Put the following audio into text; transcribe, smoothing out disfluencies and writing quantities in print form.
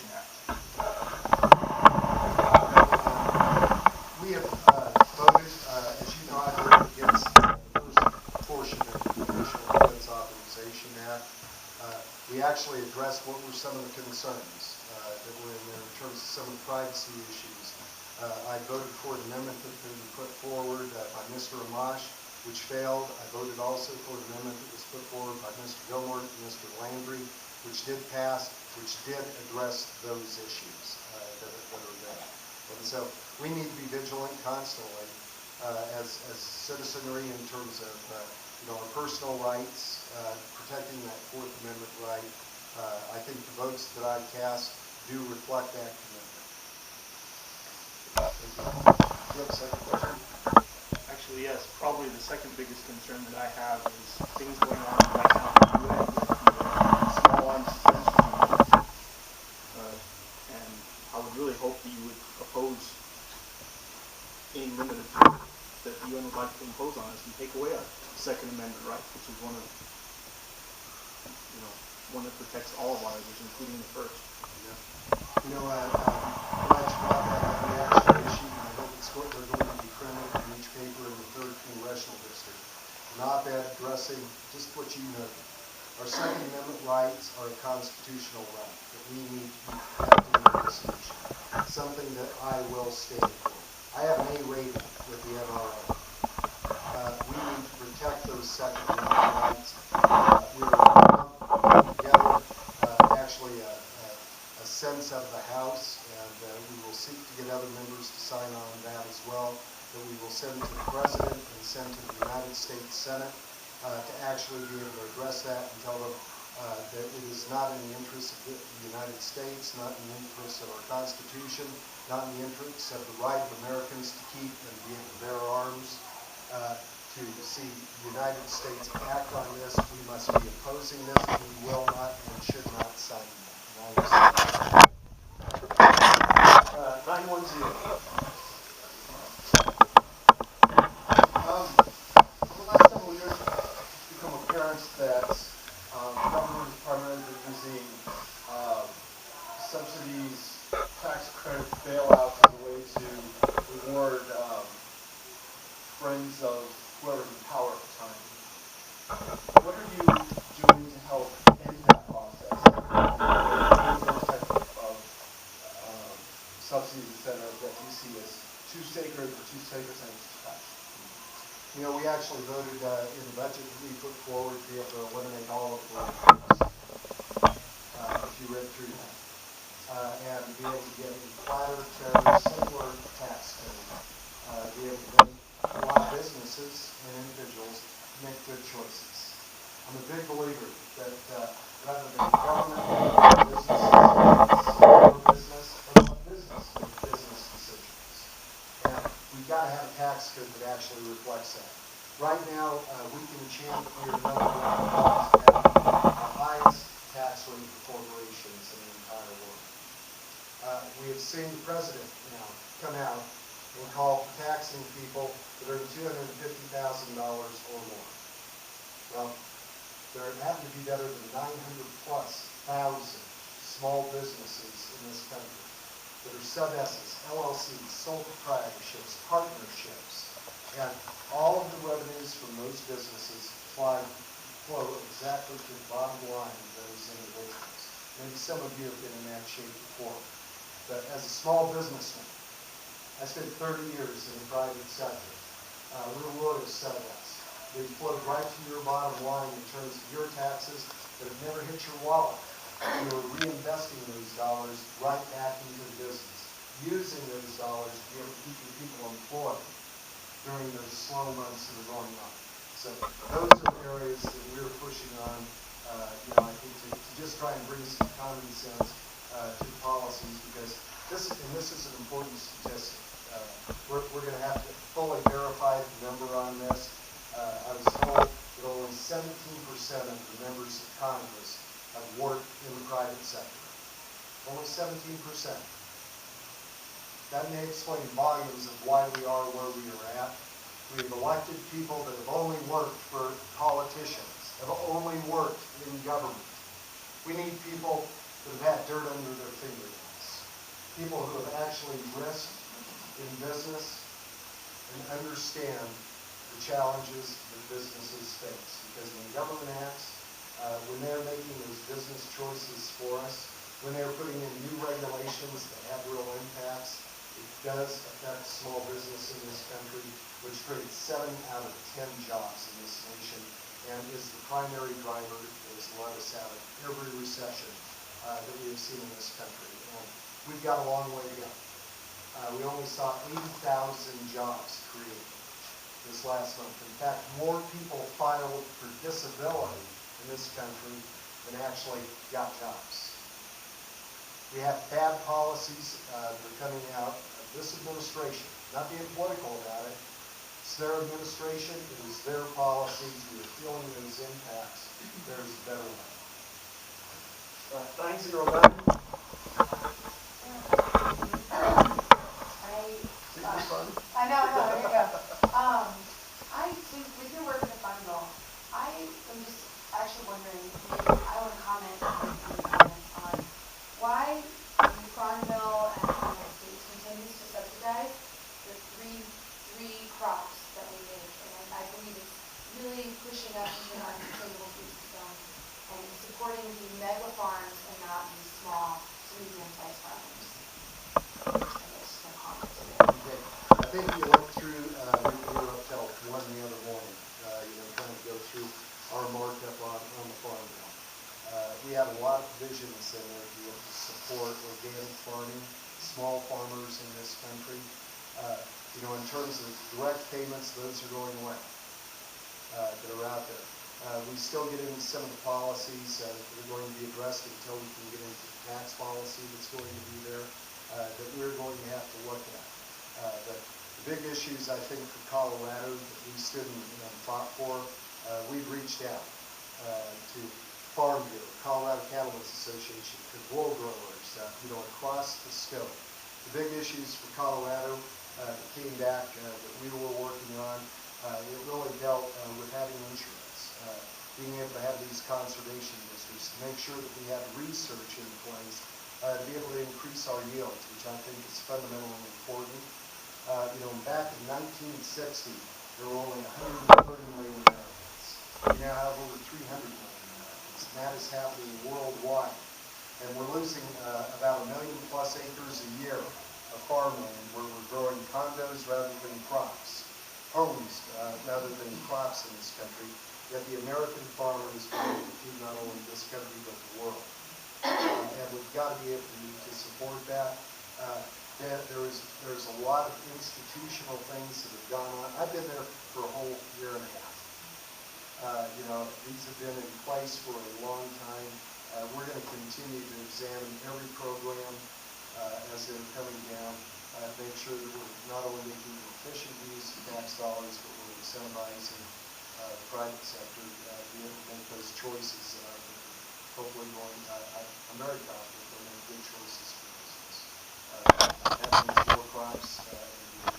Authorization Act. We have voted, as you know, I voted against the first portion of the Additional Defense Authorization Act. We actually addressed what were some of the concerns that were in there in terms of some of the privacy issues. I voted for an amendment that had been put forward by Mr. Amash, which failed. I voted also for an amendment that was put forward by Mr. Gilmore and Mr. Landry, which did pass, which did address those issues that are there. And so we need to be vigilant constantly as citizenry in terms of our personal rights, protecting that Fourth Amendment right. I think the votes that I cast do reflect that commitment. Thank you. Do you have a second question? Actually, yes. Probably the second biggest concern that I have is things going on right now in the UN with the small arms defense regime. And I would really hope that you would oppose any limit of term that the UN would like to impose on us and take away our Second Amendment rights, which is one that protects all of ours, including the first. Yeah. I'm glad you brought that up. We actually issued, and I hope it's what they're going to be printed in each paper in the 3rd Congressional District. An op-ed addressing just what you noted. Our Second Amendment rights are a constitutional right that we need to be protecting in this nation. Something that I will stand for. I have an A rating with the NRA. We need to protect those Second Amendment rights. We're putting together actually a sense of the House, and we will seek to get other members to sign on that as well, that we will send to the President and send to the United States Senate to actually be able to address that and tell them that it is not in the interest of the United States, not in the interest of our Constitution, not in the interest of the right of Americans to keep and be able to bear arms. To see the United States act on this, we must be opposing this. We will not and should not sign that. 910. For the last several years, it's become apparent that the government has primarily been using subsidies, tax credits, bailouts as a way to reward friends of whoever's in power at the time. What are you doing to help end that process? Those types of subsidies, etc., that you see as too sacred or too sacred to touch? We actually voted in the budget that we put forward to be able to eliminate all of the loans, if you read through that, and be able to get a flatter, fairer, simpler tax code, be able to allow businesses and individuals to make good choices. I'm a big believer that rather than government making businesses, small business, or business make business decisions. And we've got to have a tax code that actually reflects that. Right now, we can chant we are number one to have the highest tax rate for corporations in the entire world. We have seen the president now come out and call for taxing people that are $250,000 or more. Well, there happen to be better than 900,000+ small businesses in this country that are sub-S's, LLCs, sole proprietorships, partnerships, and all of the revenues from those businesses flow exactly to the bottom line of those individuals. Maybe some of you have been in that shape before, but as a small businessman, I spent 30 years in the private sector. We're really a sub-S. They flow right to your bottom line in terms of your taxes that have never hit your wallet. You're reinvesting those dollars right back into the business, using those dollars to be able to keep your people employed during those slow months that are going on. So those are the areas that we're pushing on, I think, to just try and bring some common sense to the policies, because this is an important statistic. We're going to have to fully verify the number on this. I was told that only 17% of the members of Congress have worked in the private sector. Only 17%. That may explain volumes of why we are where we are at. We've elected people that have only worked for politicians, have only worked in government. We need people that have had dirt under their fingernails. People who have actually risked in business and understand the challenges that businesses face. Because when government acts, when they're making those business choices for us, when they're putting in new regulations that have real impacts, it does affect small business in this country, which creates 7 out of 10 jobs in this nation, and is the primary driver that has led us out of every recession that we have seen in this country. And we've got a long way to go. We only saw 80,000 jobs created this last month. In fact, more people filed for disability in this country than actually got jobs. We have bad policies that are coming out of this administration. Not being political about it. It's their administration. It was their policies. We are feeling those impacts. There's a better way. 901. I know, there you go. With your work in the Farm Bill, I am just actually wondering, maybe I want to comment on why the Farm Bill and the United States continues to subsidize the three crops that we make. And I believe it's really pushing us into an unsustainable food system and supporting the mega farms and not the small to medium-sized farmers. I guess just my comments there. Okay. I think you look through, we were up till 1 the other morning, trying to go through our markup on the Farm Bill. We have a lot of provisions in there to be able to support organic farming, small farmers in this country. In terms of direct payments, those are going away that are out there. We still get into some of the policies that are going to be addressed until we can get into the tax policy that's going to be there that we're going to have to look at. But the big issues, I think, for Colorado that we stood and fought for, we've reached out to Farm Bureau, Colorado Cattlemen's Association, to wool growers, across the scope. The big issues for Colorado that came back that we were working on, it really dealt with having insurance, being able to have these conservation districts, to make sure that we have research in place to be able to increase our yields, which I think is fundamentally important. Back in 1960, there were only 130 million Americans. We now have over 300 million Americans, and that is happening worldwide. And we're losing about 1 million plus acres a year of farmland where we're growing condos rather than crops, homes rather than crops in this country. Yet the American farmer is going to feed not only this country but the world. And we've got to be able to support that. There's a lot of institutional things that have gone on. I've been there for a whole year and a half. These have been in place for a long time. We're going to continue to examine every program as they're coming down, make sure that we're not only making efficient use of tax dollars, but we're incentivizing the private sector to be able to make those choices. Hopefully I'm very confident they'll make good choices for business. That means more crops